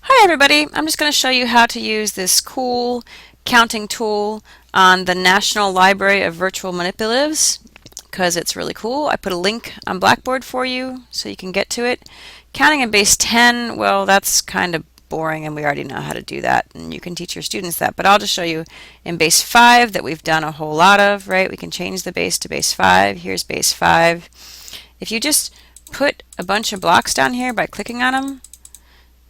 Hi everybody, I'm just going to show you how to use this cool counting tool on the National Library of Virtual Manipulatives because it's really cool. I put a link on Blackboard for you so you can get to it. Counting in base 10, well, that's kind of boring and we already know how to do that, and you can teach your students that, but I'll just show you in base 5 that we've done a whole lot of, right? We can change the base to base 5. Here's base 5. If you just put a bunch of blocks down here by clicking on them,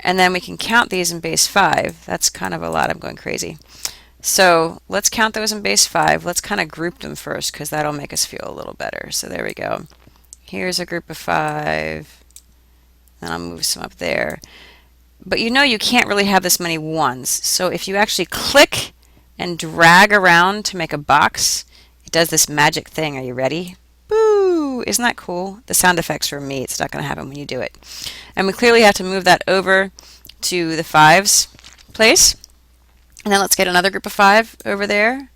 and then we can count these in base 5. That's kind of a lot. I'm going crazy. So let's count those in base 5. Let's kind of group them first because that'll make us feel a little better. So there we go. Here's a group of 5. Then I'll move some up there. But you know you can't really have this many ones. So if you actually click and drag around to make a box, it does this magic thing. Are you ready? Boo! Isn't that cool? The sound effects for me, it's not going to happen when you do it. And we clearly have to move that over to the 5's place. And then let's get another group of 5 over there.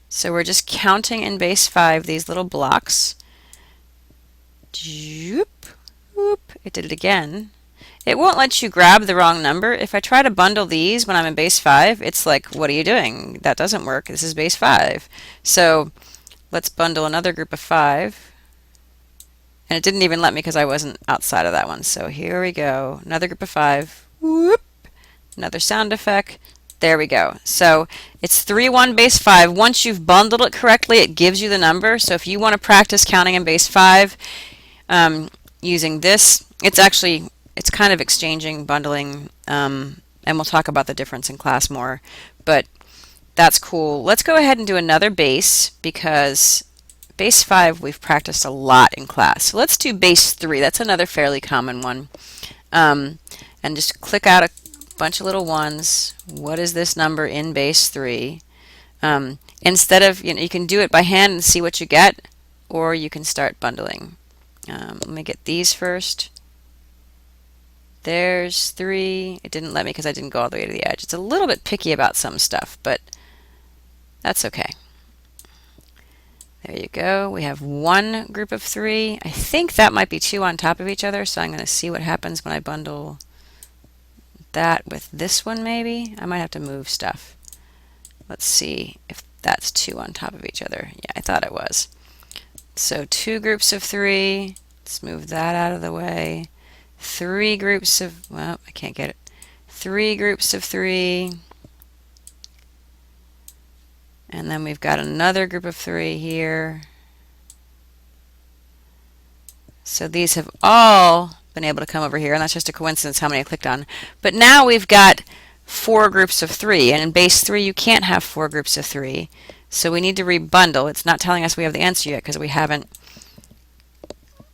So we're just counting in base 5 these little blocks. Zoop, whoop. It did it again. It won't let you grab the wrong number. If I try to bundle these when I'm in base 5, it's like, what are you doing? That doesn't work. This is base 5. So let's bundle another group of 5. And it didn't even let me because I wasn't outside of that one. So here we go. Another group of 5. Whoop. Another sound effect. There we go. So it's 3, 1, base 5. Once you've bundled it correctly, it gives you the number. So if you want to practice counting in base 5 using this, it's kind of exchanging, bundling, and we'll talk about the difference in class more. But that's cool. Let's go ahead and do another base because base 5 we've practiced a lot in class. So let's do base 3. That's another fairly common one. And just click out a bunch of little ones. What is this number in base 3? Instead of, you can do it by hand and see what you get, or you can start bundling. Let me get these first. There's 3. It didn't let me because I didn't go all the way to the edge. It's a little bit picky about some stuff, but that's okay. There you go. We have one group of 3. I think that might be 2 on top of each other, so I'm going to see what happens when I bundle that with this one maybe. I might have to move stuff. Let's see if that's 2 on top of each other. Yeah, I thought it was. So 2 groups of 3. Let's move that out of the way. 3 groups of, well, I can't get it. 3 groups of 3. And then we've got another group of 3 here. So these have all been able to come over here, and that's just a coincidence how many I clicked on. But now we've got 4 groups of 3, and in base 3 you can't have 4 groups of 3. So we need to rebundle. It's not telling us we have the answer yet because we haven't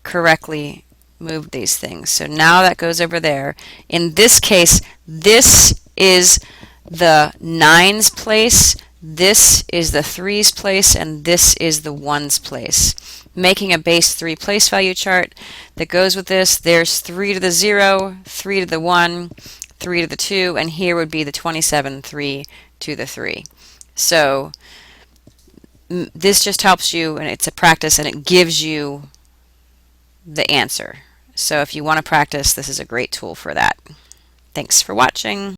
correctly moved these things. So now that goes over there. In this case, this is the 9's place, this is the 3's place, and this is the 1's place. Making a base 3 place value chart that goes with this. There's 3 to the 0, 3 to the 1, 3 to the 2, and here would be the 27, 3 to the 3. So this just helps you, and it's a practice, and it gives you the answer. So if you want to practice, this is a great tool for that. Thanks for watching.